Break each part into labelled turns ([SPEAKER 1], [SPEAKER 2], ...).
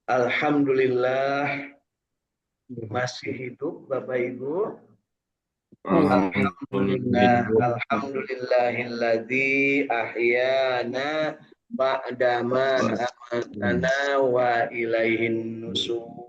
[SPEAKER 1] Alhamdulillah masih hidup Bapak Ibu. Alhamdulillah,
[SPEAKER 2] Alhamdulillah.
[SPEAKER 1] alhamdulillahilladzi ahyana ba'dama amatana wa ilaihin nusur.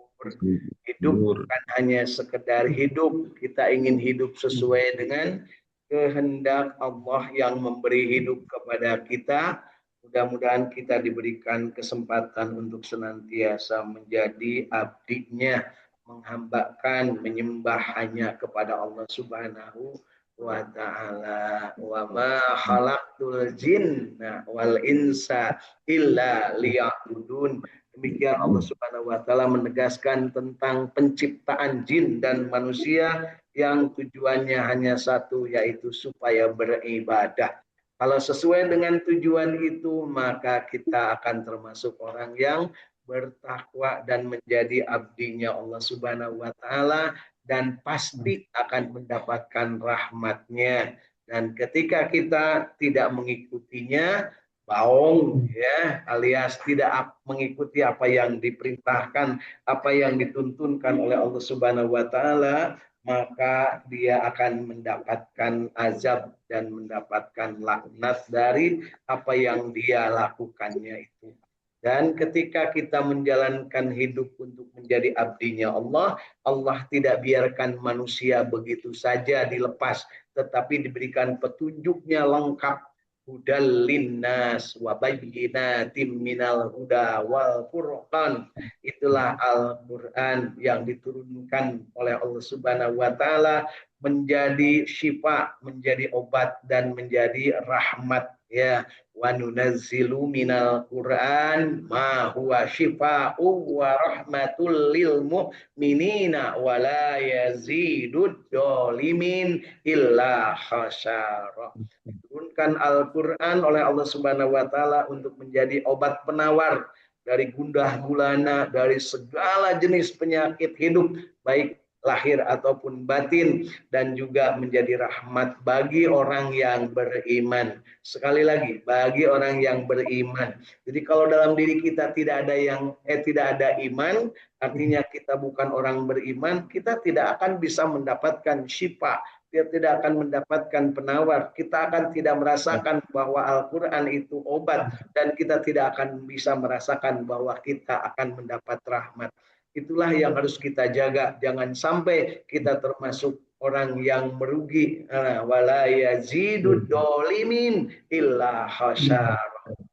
[SPEAKER 1] Hidup bukan hanya sekedar hidup, kita ingin hidup sesuai dengan kehendak Allah yang memberi hidup kepada kita. Mudah-mudahan kita diberikan kesempatan untuk senantiasa menjadi abdinya, menghambakan, menyembah hanya kepada Allah Subhanahu wa ta'ala. Wa ma khalaqtul jinna wal insa illa liya'budun. Demikian Allah Subhanahu wa taala menegaskan tentang penciptaan jin dan manusia yang tujuannya hanya satu, yaitu supaya beribadah. Kalau sesuai dengan tujuan itu, maka kita akan termasuk orang yang bertakwa dan menjadi abdinya Allah Subhanahu wa taala, dan pasti akan mendapatkan rahmatnya. Dan ketika kita tidak mengikutinya, baong ya, alias tidak mengikuti apa yang diperintahkan, apa yang dituntunkan oleh Allah Subhanahu wa taala, maka dia akan mendapatkan azab dan mendapatkan laknat dari apa yang dia lakukannya itu. Dan ketika kita menjalankan hidup untuk menjadi abdinya Allah, Allah tidak biarkan manusia begitu saja dilepas, tetapi diberikan petunjuknya lengkap. Hudal linnas wa bayyinatim minal huda wal furqan. Itulah Al-Quran yang diturunkan oleh Allah Subhanahu wa taala, menjadi syifa, menjadi obat dan menjadi rahmat ya. Wa nunazzilu minal Quran ma huwa syifaa'u wa rahmatul lil mu'minina wa la yazidud dzalimin illa khasyara. Diturunkan Al-Quran oleh Allah Subhanahu wa taala untuk menjadi obat penawar dari gundah gulana, dari segala jenis penyakit hidup, baik lahir ataupun batin, dan juga menjadi rahmat bagi orang yang beriman. Sekali lagi, bagi orang yang beriman. Jadi kalau dalam diri kita tidak ada iman, artinya kita bukan orang beriman, kita tidak akan bisa mendapatkan syifa, dia tidak akan mendapatkan penawar, kita akan tidak merasakan bahwa Al-Quran itu obat, dan kita tidak akan bisa merasakan bahwa kita akan mendapat rahmat. Itulah yang harus kita jaga, jangan sampai kita termasuk orang yang merugi. Wala yazidud dolimin illa khasyar.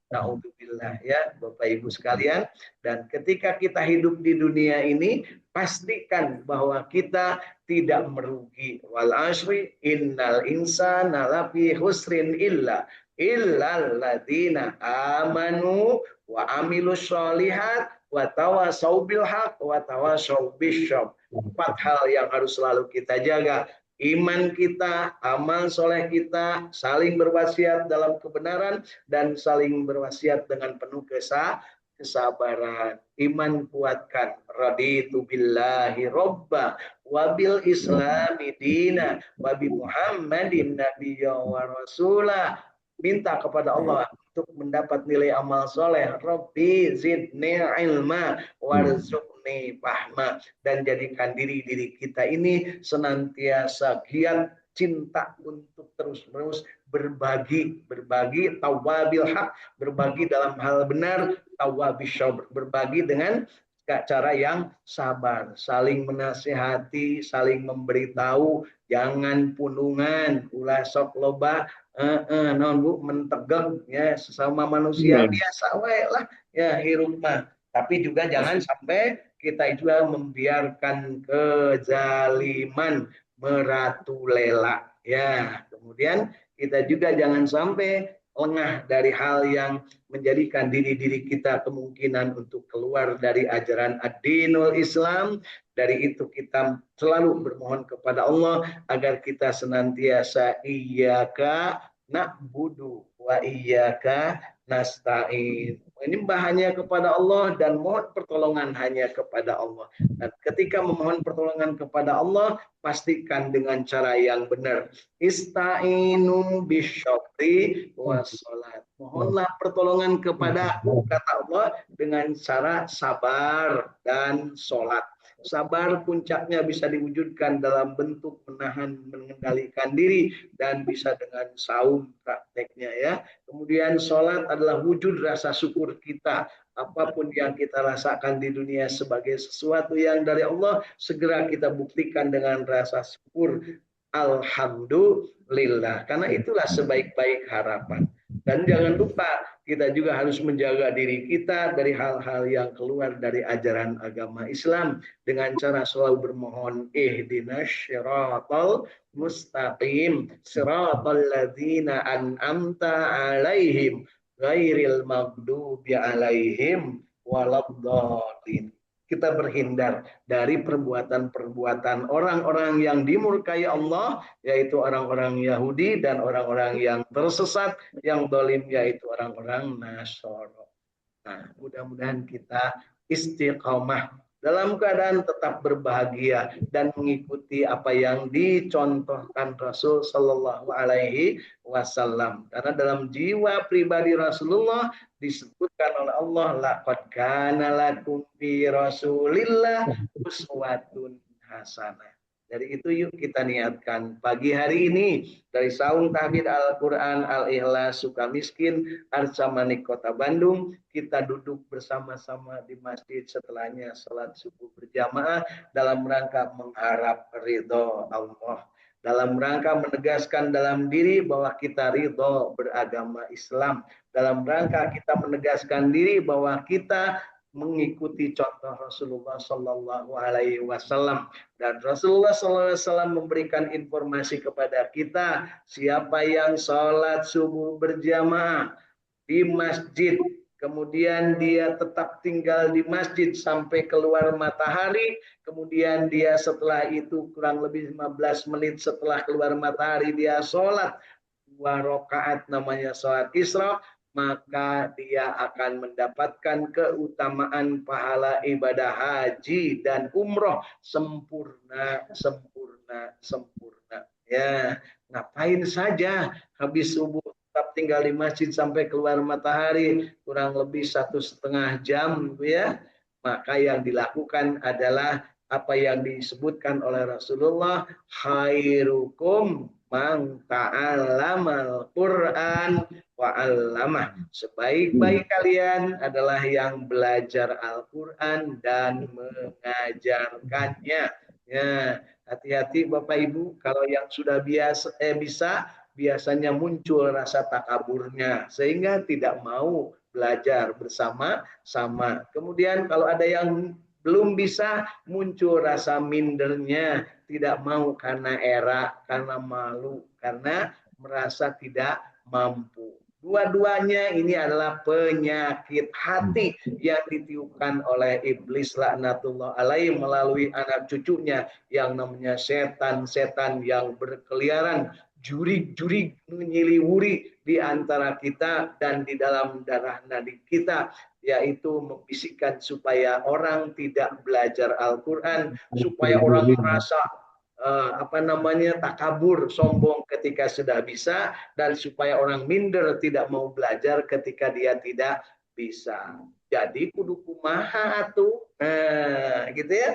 [SPEAKER 1] Naudzubillah ya Bapak Ibu sekalian. Dan ketika kita hidup di dunia ini, pastikan bahwa kita tidak merugi. Wal asri innal insana lafi husrin illal ladina amanu wa amilus sholihat wa tawasau bil haq wa tawasau bisyab. 4 hal yang harus selalu kita jaga. Iman kita, amal soleh kita, saling berwasiat dalam kebenaran, dan saling berwasiat dengan penuh kesabaran. Iman kuatkan. Raditu billahi robba wabil islami dina wabi muhammadin nabiyya wa rasulah. Minta kepada Allah untuk mendapat nilai amal soleh. Rabbi zidni ilma warzuqni fahma. Dan jadikan diri kita ini senantiasa giat, cinta untuk terus-menerus berbagi tawabil hak, berbagi dalam hal benar, tawabisyab, berbagi dengan cara yang sabar, saling menasihati, saling memberitahu, jangan punungan, ulah sok loba non bu mentegeng ya, sesama manusia biasa wae lah ya hirup mah. Tapi juga jangan sampai kita juga membiarkan kezaliman meratulela ya. Kemudian kita juga jangan sampai lengah dari hal yang menjadikan diri kita kemungkinan untuk keluar dari ajaran ad-dinul Islam. Dari itu kita selalu bermohon kepada Allah agar kita senantiasa iyyaka na'budu wa iyyaka nasta'in. Menyembah hanya kepada Allah dan mohon pertolongan hanya kepada Allah. Dan ketika memohon pertolongan kepada Allah, pastikan dengan cara yang benar. Ista'inu bisyafri wassalat. Mohonlah pertolongan kepada aku, kata Allah, dengan cara sabar dan sholat. Sabar puncaknya bisa diwujudkan dalam bentuk menahan, mengendalikan diri, dan bisa dengan saum prakteknya ya. Kemudian sholat adalah wujud rasa syukur kita. Apapun yang kita rasakan di dunia sebagai sesuatu yang dari Allah, segera kita buktikan dengan rasa syukur. Alhamdulillah. Karena itulah sebaik-baik harapan. Dan jangan lupa kita juga harus menjaga diri kita dari hal-hal yang keluar dari ajaran agama Islam dengan cara selalu bermohon ihdinas syiratal mustaqim siratal ladzina an'amta alaihim ghairil maghdubi alaihim waladdallin. Kita berhindar dari perbuatan-perbuatan orang-orang yang dimurkai Allah, yaitu orang-orang Yahudi dan orang-orang yang tersesat, yang dolim, yaitu orang-orang Nasoro. Nah, mudah-mudahan kita istiqomah dalam keadaan tetap berbahagia dan mengikuti apa yang dicontohkan Rasul Shallallahu Alaihi Wasallam. Karena dalam jiwa pribadi Rasulullah disebutkan oleh Allah, laqad kana lakum fi Rasulillah uswatun hasanah. Dari itu yuk kita niatkan pagi hari ini dari Saung Tahmid Al-Quran Al-Ikhlas Sukamiskin Arca Manik Kota Bandung, kita duduk bersama-sama di masjid setelahnya salat subuh berjamaah dalam rangka mengharap ridho Allah, dalam rangka menegaskan dalam diri bahwa kita ridho beragama Islam, dalam rangka kita menegaskan diri bahwa kita mengikuti contoh Rasulullah Sallallahu Alaihi Wasallam, dan Rasulullah Sallallahu Alaihi Wasallam memberikan informasi kepada kita, siapa yang sholat subuh berjamaah di masjid, kemudian dia tetap tinggal di masjid sampai keluar matahari, kemudian dia setelah itu kurang lebih 15 menit setelah keluar matahari dia sholat 2 rakaat namanya sholat isra, maka dia akan mendapatkan keutamaan pahala ibadah haji dan umroh sempurna, sempurna, sempurna. Ya, ngapain saja habis subuh tetap tinggal di masjid sampai keluar matahari kurang lebih 1,5 jam, ya. Maka yang dilakukan adalah apa yang disebutkan oleh Rasulullah, khairukum man ta'allamal Qur'an wa 'allamah. Sebaik-baik kalian adalah yang belajar Al-Qur'an dan mengajarkannya. Ya, hati-hati Bapak Ibu, kalau yang sudah bisa biasanya muncul rasa takaburnya sehingga tidak mau belajar bersama-sama. Kemudian kalau ada yang belum bisa, muncul rasa mindernya, tidak mau karena era, karena malu, karena merasa tidak mampu. Dua-duanya ini adalah penyakit hati yang ditiupkan oleh iblis laknatullah alaih melalui anak cucunya yang namanya setan-setan yang berkeliaran, jurig-jurig menyiliwuri di antara kita dan di dalam darah nadi kita, yaitu membisikkan supaya orang tidak belajar Al-Quran, supaya orang merasa takabur, sombong ketika sudah bisa, dan supaya orang minder tidak mau belajar ketika dia tidak bisa. Jadi kudu kumaha atuh. Gitu ya.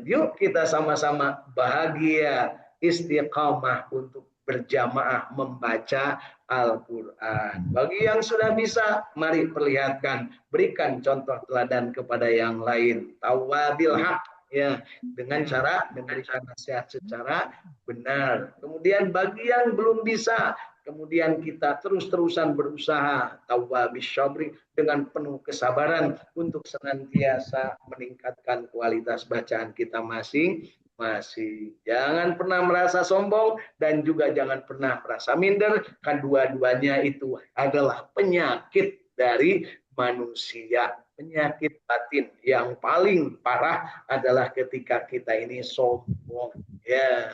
[SPEAKER 1] Yuk kita sama-sama bahagia istiqamah untuk berjamaah membaca Al-Quran. Bagi yang sudah bisa, mari perlihatkan, berikan contoh teladan kepada yang lain. Tawabil haq, ya, dengan cara memberikan nasihat secara benar. Kemudian bagi yang belum bisa, kemudian kita terus-terusan berusaha tawabis syabri dengan penuh kesabaran untuk senantiasa meningkatkan kualitas bacaan kita masing-masing. Jangan pernah merasa sombong dan juga jangan pernah merasa minder, kan dua-duanya itu adalah penyakit dari manusia. Penyakit batin yang paling parah adalah ketika kita ini sombong. Ya,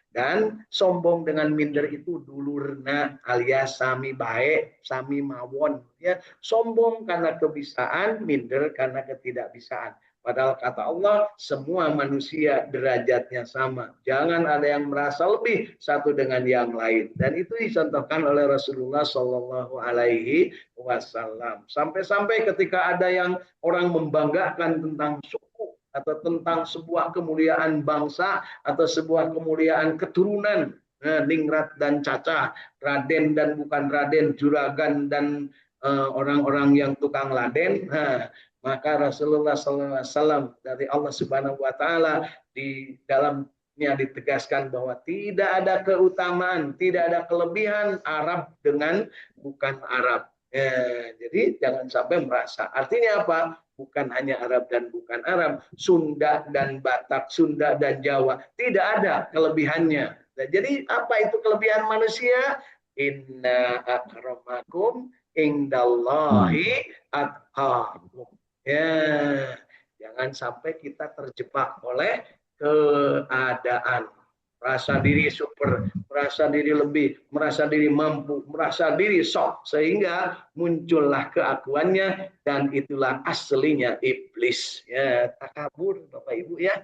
[SPEAKER 1] Dan sombong dengan minder itu dulurna alias sami baik, sami mawon. Ya, sombong karena kebisaan, minder karena ketidakbisaan. Padahal kata Allah, semua manusia derajatnya sama. Jangan ada yang merasa lebih satu dengan yang lain. Dan itu dicontohkan oleh Rasulullah Shallallahu Alaihi Wasallam. Sampai-sampai ketika ada yang orang membanggakan tentang suku atau tentang sebuah kemuliaan bangsa atau sebuah kemuliaan keturunan, ningrat dan cacah, raden dan bukan raden, juragan dan orang-orang yang tukang laden, maka Rasulullah SAW dari Allah Subhanahu Wa Taala di dalamnya ditegaskan bahwa tidak ada keutamaan, tidak ada kelebihan Arab dengan bukan Arab. Jadi jangan sampai merasa. Artinya apa? Bukan hanya Arab dan bukan Arab, Sunda dan Batak, Sunda dan Jawa, tidak ada kelebihannya. Nah, jadi apa itu kelebihan manusia? Inna akramakum indallahi atqakum. Ya, jangan sampai kita terjebak oleh keadaan. Merasa diri super, merasa diri lebih, merasa diri mampu, merasa diri sok, sehingga muncullah keakuannya dan itulah aslinya iblis. Ya, takabur Bapak Ibu ya.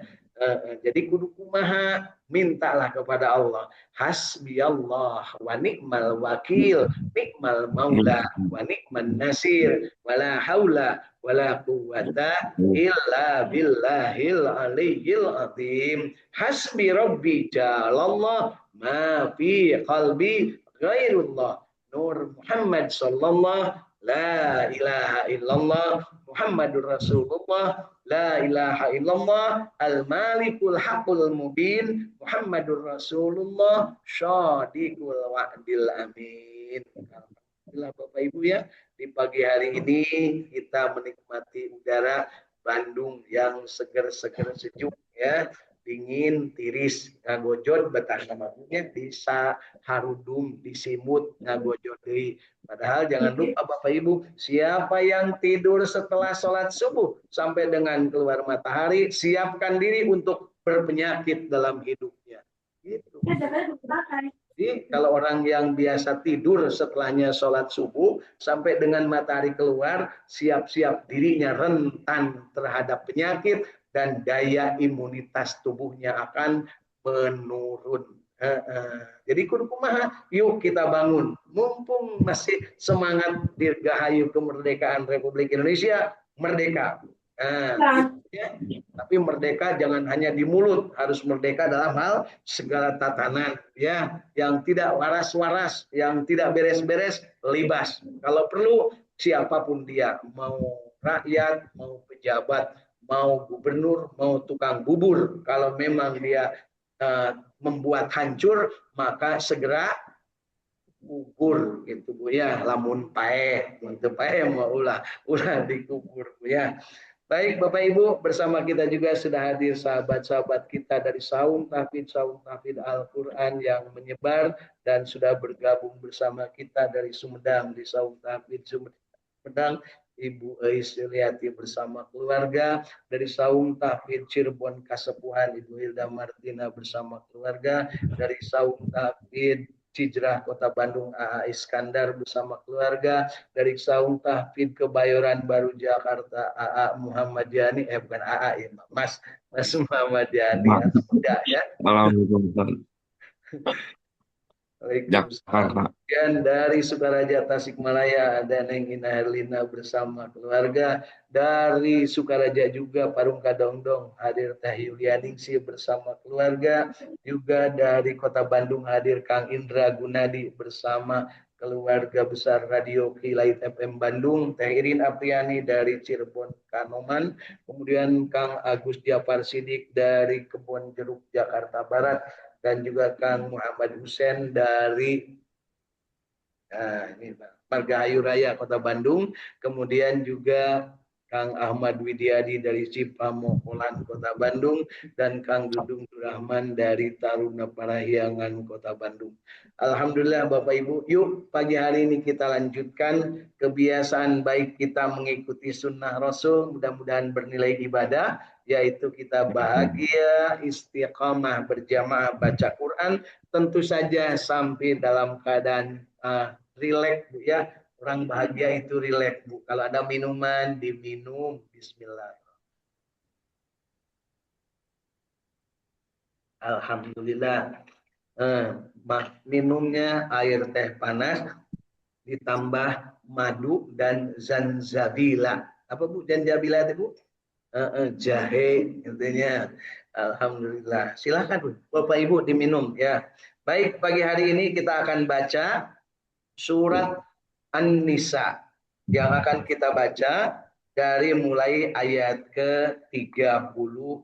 [SPEAKER 1] Jadi kudu kumaha, mintalah kepada Allah. Hasbiyallah wa ni'mal wakil, ni'mal maula wa ni'man nasir, wala haula wala quwata illa billahil aliyyil azim. Hasbi rabbi jalallah ma fi qalbi ghairullah. Nur Muhammad sallallahu la ilaha illallah Muhammadur Rasulullah la ilaha illallah al-malikul haqqul mubin Muhammadur Rasulullah syadiqul wa'dil amin. Alhamdulillah Bapak Ibu ya, di pagi hari ini kita menikmati udara Bandung yang seger-seger sejuk ya, dingin, tiris, ngagojot betah namanya bisa harudum, disimut, ngagojot deui. Padahal jangan lupa Bapak Ibu, siapa yang tidur setelah sholat subuh sampai dengan keluar matahari, siapkan diri untuk berpenyakit dalam hidupnya. Gitu. Jadi kalau orang yang biasa tidur setelahnya sholat subuh sampai dengan matahari keluar, siap-siap dirinya rentan terhadap penyakit dan daya imunitas tubuhnya akan menurun. Jadi kudu kumaha, yuk kita bangun. Mumpung masih semangat dirgahayu kemerdekaan Republik Indonesia, merdeka. Ya. Tapi merdeka jangan hanya di mulut, harus merdeka dalam hal segala tatanan, ya, yang tidak waras-waras, yang tidak beres-beres, libas. Kalau perlu siapapun dia, mau rakyat, mau pejabat, mau gubernur, mau tukang bubur, kalau memang dia membuat hancur, maka segera kubur gitu Bu ya, lamun pae, untuk pae mau ulah dikubur Bu ya. Baik Bapak Ibu, bersama kita juga sudah hadir sahabat-sahabat kita dari Saung Tahfidz Al-Quran yang menyebar dan sudah bergabung bersama kita dari Sumedang di Saung Tahfidz Sumedang, Ibu Eis Yuliati bersama keluarga, dari Saung Tahfidz Cirebon Kasepuhan Ibu Hilda Martina bersama keluarga, dari Saung Tahfidz Cijrah Kota Bandung AA Iskandar bersama keluarga, dari Saung Tahfidz Kebayoran Baru Jakarta AA Muhammad Yani, bukan AA ya, Mas Muhammad Yani atau tidak ya.
[SPEAKER 2] Alhamdulillah.
[SPEAKER 1] Waalaikumsalam. Dan dari Sukaraja Tasikmalaya ada Neng Ina Herlina bersama keluarga. Dari Sukaraja juga Parung Kadongdong hadir Teh Yulianingsi bersama keluarga. Juga dari Kota Bandung hadir Kang Indra Gunadi bersama keluarga besar Radio Kilait FM Bandung. Teh Irin Apriani dari Cirebon Kanoman. Kemudian Kang Agus Jafar Sidik dari Kebon Jeruk Jakarta Barat. Dan juga Kang Muhammad Hussein dari ini Margahayu Raya Kota Bandung, kemudian juga Kang Ahmad Widyadi dari Cipamokolan Kota Bandung, dan Kang Dudung Durahman dari Taruna Parahyangan Kota Bandung. Alhamdulillah Bapak Ibu, yuk pagi hari ini kita lanjutkan kebiasaan baik kita mengikuti sunnah Rasul, mudah-mudahan bernilai ibadah, yaitu kita bahagia, istiqamah, berjamaah baca Quran, tentu saja sampai dalam keadaan rileks Bu ya. Orang bahagia itu rileks Bu. Kalau ada minuman diminum, Bismillah. Alhamdulillah. Minumnya air teh panas ditambah madu dan zanjabila. Apa Bu zanjabila itu Bu? Jahe intinya. Alhamdulillah. Silakan Bu, Bapak Ibu diminum ya. Baik, pagi hari ini kita akan baca surat An-Nisa yang akan kita baca dari mulai ayat ke-35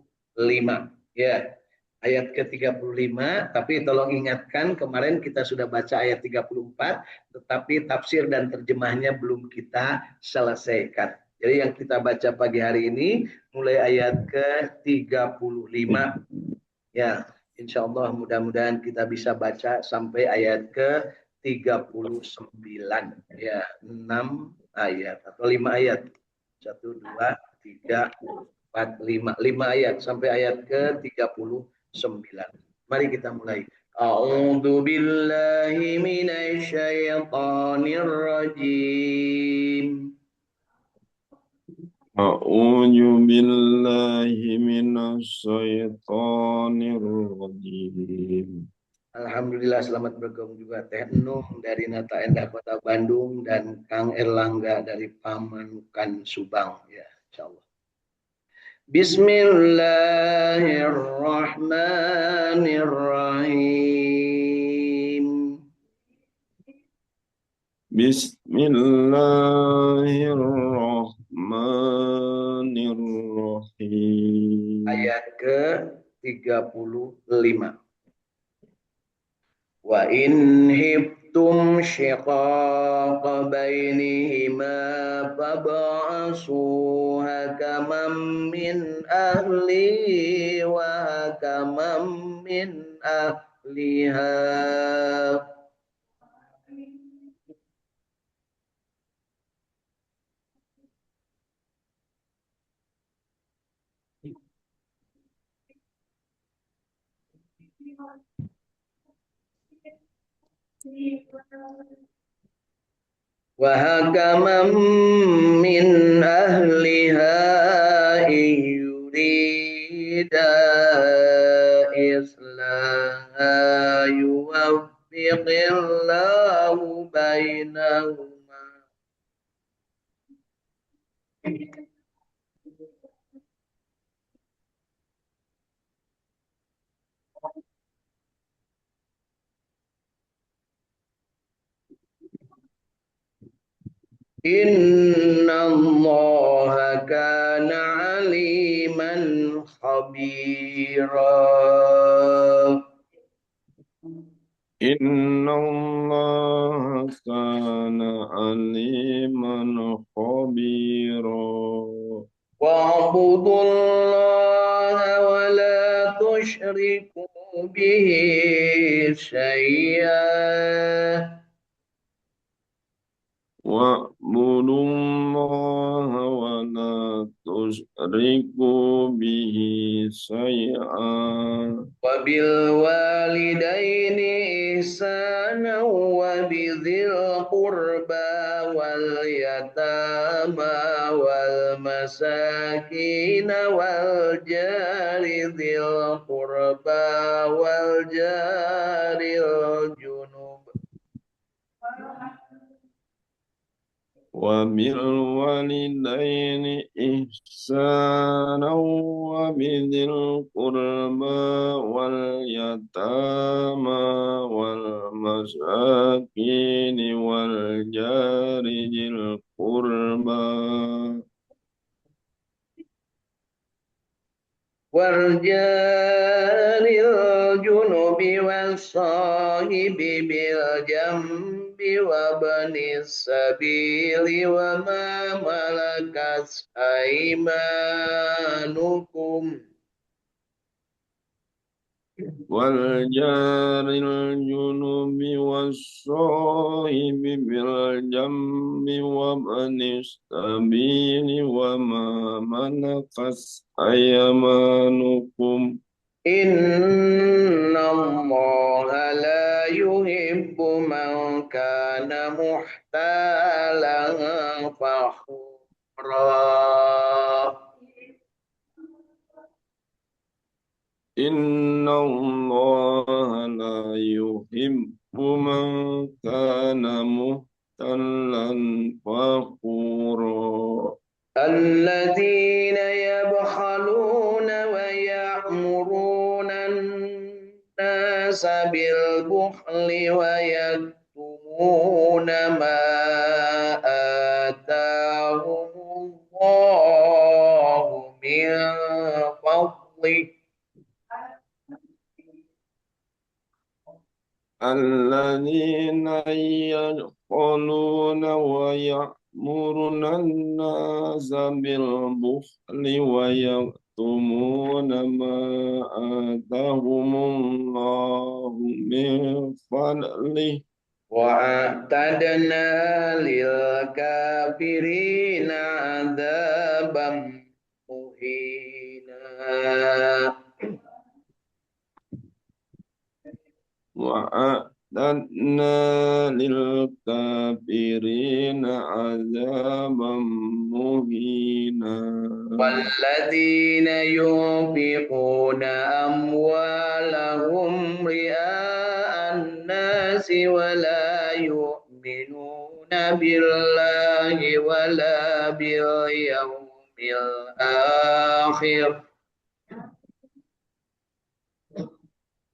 [SPEAKER 1] ya. Ayat ke-35, tapi tolong ingatkan kemarin kita sudah baca ayat 34, tetapi tafsir dan terjemahnya belum kita selesaikan. Jadi yang kita baca pagi hari ini mulai ayat ke-35 ya. Insya Allah mudah-mudahan kita bisa baca sampai ayat ke-39 ya, 6 ayat atau 5 ayat. 1 2 3 4 5 ayat sampai ayat ke-39. Mari kita mulai. A'udzu billahi minasy syaithanir rajim.
[SPEAKER 2] A'udzu billahi minasyaitonir rajim.
[SPEAKER 1] Alhamdulillah selamat bergabung juga Teh Enung dari Nata Endah Kota Bandung dan Kang Erlangga dari Pamanukan Subang ya, insyaallah. Bismillahirrahmanirrahim.
[SPEAKER 2] Bismillahirrahmanirrahim.
[SPEAKER 1] Ayat ke-35. Wa in hibtum shiqaqa bainihima fab'asu hakaman min ahli wa hakaman min ahliha. Wa hakaman min ahliha yurida islaha yuwaffiqillahu bainahuma. Innallaha kana aliman khabira.
[SPEAKER 2] Innallaha kana aliman khabira.
[SPEAKER 1] Wa'budullaha wa la tusyriku bihi syai'an.
[SPEAKER 2] Wa'budullaha wa la tusyriku bihi syai'an.
[SPEAKER 1] Wa bil walidaini ihsana wa bidzil qurba wal yatama wal masakin wal jari dzil qurba wal jaril junub.
[SPEAKER 2] وبالوالدين إحسانا وبذي القربى واليتامى والمساكين والجار ذي القربى
[SPEAKER 1] والجار الجنب والصاحب بالجنب وابن السبيل وما ملكت أيمانكم
[SPEAKER 2] والجار الجنوب والصاحب بالجنب وابن السبيل وما ملكت أيمانكم
[SPEAKER 1] إن الله لا يحب من كان محتالا فخورا
[SPEAKER 2] إن الله لا يحب من كان مختلا فخورا
[SPEAKER 1] الذين يبخلون ويأمرون الناس بالبخل ويكتمون ما آتاهم الله من فضله
[SPEAKER 2] الذين يدخلون ويأمرون الناس بالبخل ويكتمون ما آتاهم الله من فضله
[SPEAKER 1] وأعتدنا للكافرين عذابا مهينا
[SPEAKER 2] وأعتدنا للكافرين عذابا مهينا
[SPEAKER 1] والذين ينفقون أموالهم رئاء الناس ولا يؤمنون بالله ولا باليوم الآخر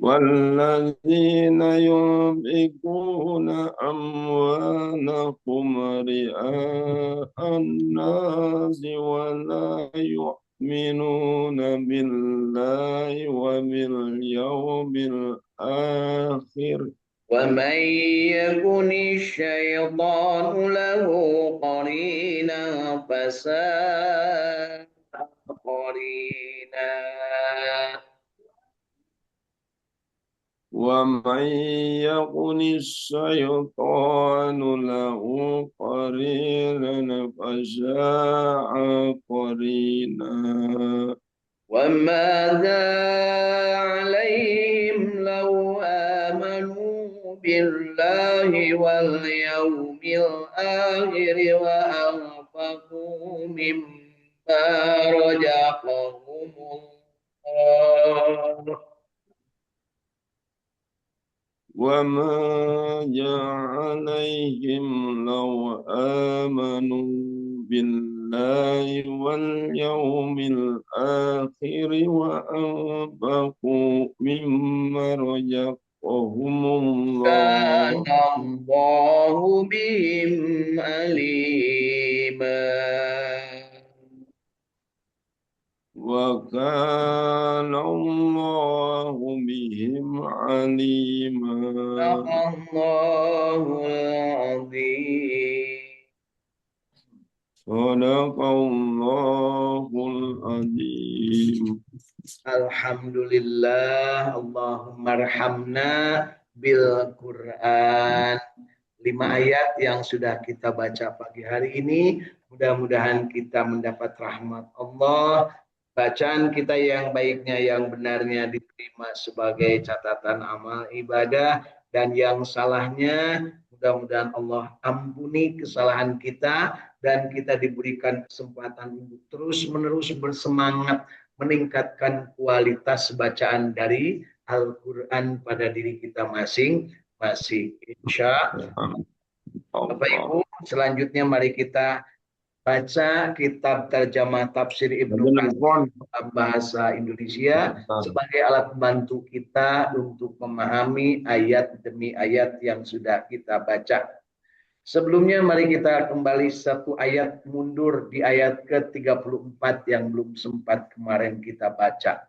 [SPEAKER 2] والذين ينفقون أموالهم رئاء الناس ولا يؤمنون بالله وباليوم الآخر
[SPEAKER 1] ومن يكن الشيطان له قرينا فساء قرينا
[SPEAKER 2] ومن يكن الشيطان له قرينا فساء قرينا
[SPEAKER 1] وماذا عليهم لو آمنوا بالله واليوم الآخر وأنفقوا مما رزقهم الله
[SPEAKER 2] وما عليهم لو آمنوا بالله واليوم الآخر وأنفقوا مما رزقهم
[SPEAKER 1] كان
[SPEAKER 2] الله
[SPEAKER 1] الله بهم عليما
[SPEAKER 2] وكان الله بهم عليما
[SPEAKER 1] صدق الله العظيم
[SPEAKER 2] صدق الله العظيم.
[SPEAKER 1] Alhamdulillah, Allahumma arhamna bil Quran. 5 ayat yang sudah kita baca pagi hari ini, mudah-mudahan kita mendapat rahmat Allah. Bacaan kita yang baiknya, yang benarnya diterima sebagai catatan amal ibadah, dan yang salahnya mudah-mudahan Allah ampuni kesalahan kita, dan kita diberikan kesempatan untuk terus-menerus bersemangat meningkatkan kualitas bacaan dari Al-Quran pada diri kita masing-masing. Insya Bapak Ibu, selanjutnya mari kita baca kitab terjemah tafsir Ibnu Katsir dalam bahasa Indonesia sebagai alat bantu kita untuk memahami ayat demi ayat yang sudah kita baca. Sebelumnya mari kita kembali satu ayat mundur di ayat ke-34 yang belum sempat kemarin kita baca.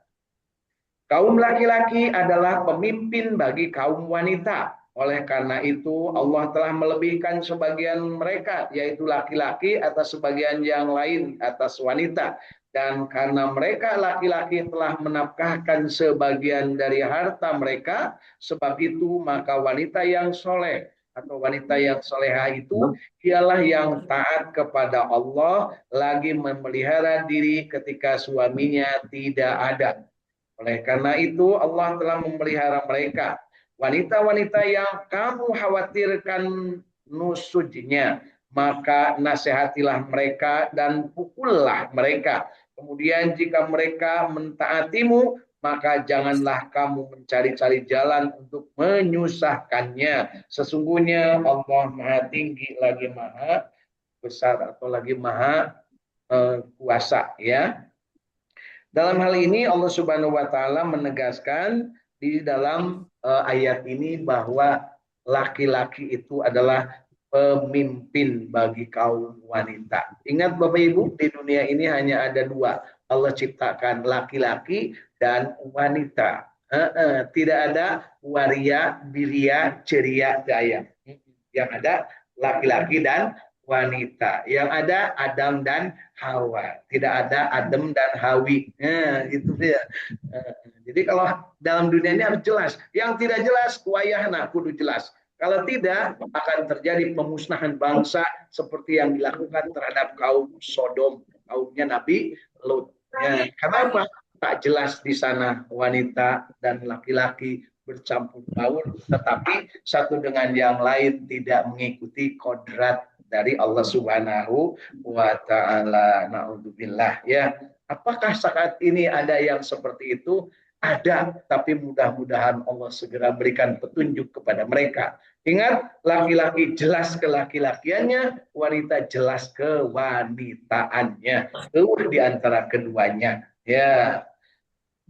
[SPEAKER 1] Kaum laki-laki adalah pemimpin bagi kaum wanita. Oleh karena itu Allah telah melebihkan sebagian mereka, yaitu laki-laki, atas sebagian yang lain atas wanita. Dan karena mereka laki-laki telah menafkahkan sebagian dari harta mereka, sebab itu maka wanita yang soleh atau wanita yang soleha itu ialah yang taat kepada Allah, lagi memelihara diri ketika suaminya tidak ada. Oleh karena itu Allah telah memelihara mereka. Wanita-wanita yang kamu khawatirkan nusujnya, maka nasihatilah mereka dan pukullah mereka. Kemudian jika mereka mentaatimu, maka janganlah kamu mencari-cari jalan untuk menyusahkannya. Sesungguhnya Allah Maha Tinggi lagi Maha Besar atau lagi Maha Kuasa, ya. Dalam hal ini Allah Subhanahu wa taala menegaskan di dalam ayat ini bahwa laki-laki itu adalah pemimpin bagi kaum wanita. Ingat Bapak Ibu, di dunia ini hanya ada dua. Allah ciptakan laki-laki dan wanita. Tidak ada waria, biria, ceria, daya. Yang ada laki-laki dan wanita. Yang ada Adam dan Hawa. Tidak ada Adam dan Hawi. Itu dia. Jadi kalau dalam dunia ini harus jelas. Yang tidak jelas, wayahna kudu jelas. Kalau tidak, akan terjadi pemusnahan bangsa seperti yang dilakukan terhadap kaum Sodom, kaumnya Nabi Lut. Kenapa? Tak jelas di sana wanita dan laki-laki bercampur baur, tetapi satu dengan yang lain tidak mengikuti kodrat dari Allah Subhanahu wa taala. Naudzubillah, ya. Apakah saat ini ada yang seperti itu? Ada, tapi mudah-mudahan Allah segera berikan petunjuk kepada mereka. Ingat, laki-laki jelas ke laki-lakiannya, wanita jelas ke wanitaannya. Di antara keduanya. Ya,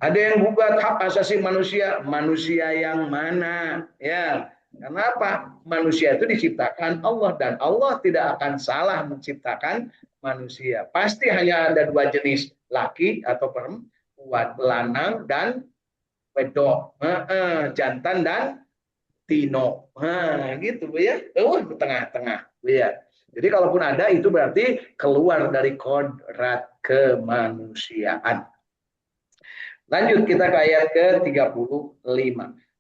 [SPEAKER 1] ada yang gugat hak asasi manusia, manusia yang mana? Ya, kenapa? Manusia itu diciptakan Allah dan Allah tidak akan salah menciptakan manusia. Pasti hanya ada dua jenis, laki atau perempuan, lanang dan wedok, jantan dan tino. Gitu Bu ya. Tengah-tengah Bu ya. Jadi kalaupun ada itu berarti keluar dari kodrat kemanusiaan. Lanjut kita ke ayat ke-35.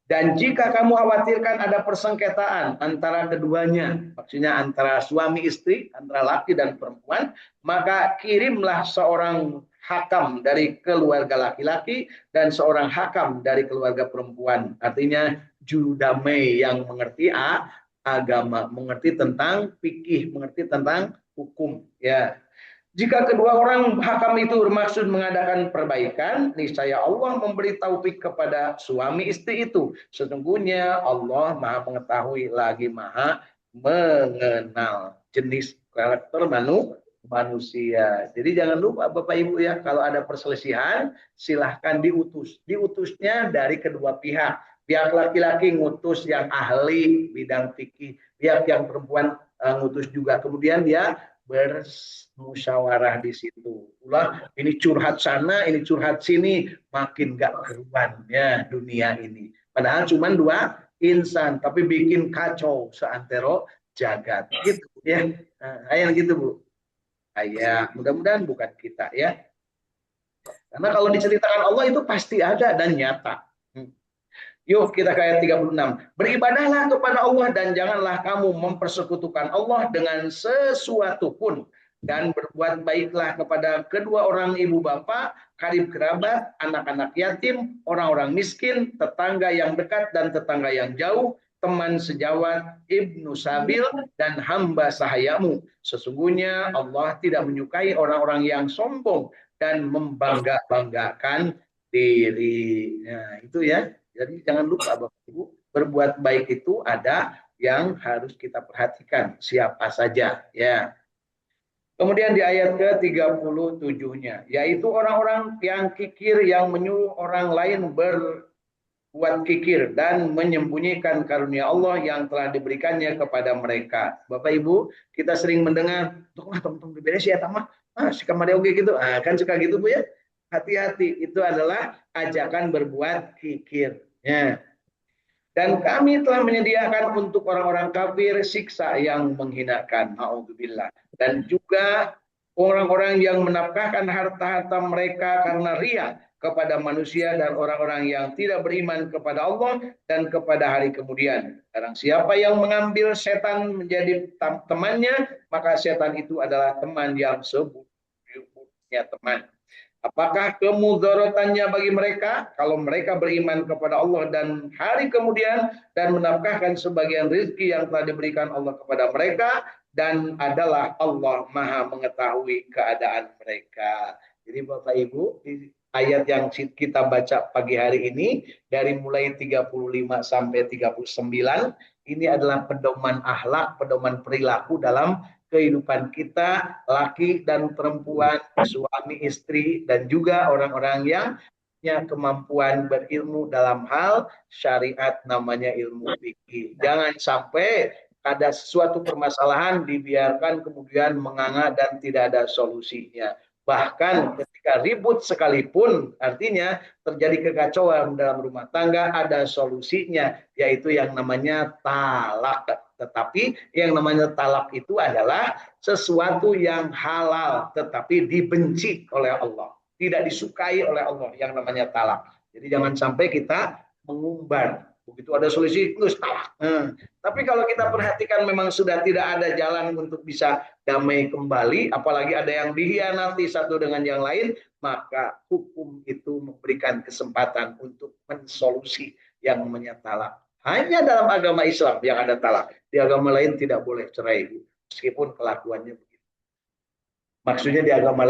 [SPEAKER 1] Dan jika kamu khawatirkan ada persengketaan antara keduanya, maksudnya antara suami istri, antara laki dan perempuan, maka kirimlah seorang hakam dari keluarga laki-laki dan seorang hakam dari keluarga perempuan. Artinya juru damai yang mengerti agama, mengerti tentang fikih, mengerti tentang hukum, ya. Jika kedua orang hakam itu bermaksud mengadakan perbaikan, niscaya Allah memberi taufik kepada suami istri itu. Sesungguhnya Allah Maha mengetahui lagi Maha mengenal jenis karakter manusia. Jadi jangan lupa Bapak Ibu ya, kalau ada perselisihan silahkan diutus. Diutusnya dari kedua pihak. Pihak laki-laki ngutus yang ahli bidang fikih, pihak yang perempuan ngutus juga. Kemudian dia bermusyawarah di situ. Ulah ini curhat sana, ini curhat sini, makin gak keruan ya dunia ini. Padahal cuma dua insan, tapi bikin kacau seantero jagat. Gitu ya. Ayat gitu Bu. Ayat mudah-mudahan bukan kita ya. Karena kalau diceritakan Allah itu pasti ada dan nyata. Yuk kita ke ayat 36. Beribadahlah kepada Allah dan janganlah kamu mempersekutukan Allah dengan sesuatu pun. Dan berbuat baiklah kepada kedua orang ibu bapa, karib kerabat, anak-anak yatim, orang-orang miskin, tetangga yang dekat dan tetangga yang jauh, teman sejawat, ibnu sabil, dan hamba sahayamu. Sesungguhnya Allah tidak menyukai orang-orang yang sombong dan membangga-banggakan diri. Nah, itu ya. Jadi jangan lupa Bapak Ibu, berbuat baik itu ada yang harus kita perhatikan siapa saja ya. Kemudian di ayat ke-37-nya, yaitu orang-orang yang kikir yang menyuruh orang lain berbuat kikir dan menyembunyikan karunia Allah yang telah diberikannya kepada mereka. Bapak Ibu, kita sering mendengar, "Tong beres ya tamah, si kamari oge gitu." Kan suka gitu Bu ya. Hati-hati, itu adalah ajakan berbuat kikir. Ya. Dan kami telah menyediakan untuk orang-orang kafir siksa yang menghinakan. Na'udzubillah. Dan juga orang-orang yang menafkahkan harta-harta mereka karena ria kepada manusia dan orang-orang yang tidak beriman kepada Allah dan kepada hari kemudian. Barang siapa yang mengambil setan menjadi temannya, maka setan itu adalah teman yang seburuk-buruknya teman. Apakah kemudaratannya bagi mereka kalau mereka beriman kepada Allah dan hari kemudian dan menafkahkan sebagian rezeki yang telah diberikan Allah kepada mereka, dan adalah Allah Maha mengetahui keadaan mereka. Jadi Bapak Ibu, ayat yang kita baca pagi hari ini dari mulai 35 sampai 39 ini adalah pedoman akhlak, pedoman perilaku dalam kehidupan kita, laki dan perempuan, suami istri, dan juga orang-orang yang punya kemampuan berilmu dalam hal syariat namanya ilmu fikih. Jangan sampai ada suatu permasalahan dibiarkan kemudian menganga dan tidak ada solusinya. Bahkan ketika ribut sekalipun, artinya terjadi kekacauan dalam rumah tangga, ada solusinya, yaitu yang namanya talak. Tetapi yang namanya talak itu adalah sesuatu yang halal, tetapi dibenci oleh Allah. Tidak disukai oleh Allah yang namanya talak. Jadi jangan sampai kita mengumbar. Begitu ada solusi, terus talak. Tapi kalau kita perhatikan memang sudah tidak ada jalan untuk bisa damai kembali, apalagi ada yang dihianati satu dengan yang lain, maka hukum itu memberikan kesempatan untuk mensolusi yang namanya talak. Hanya dalam agama Islam yang ada talak. Di agama lain tidak boleh cerai, meskipun kelakuannya begitu. Maksudnya di agama lain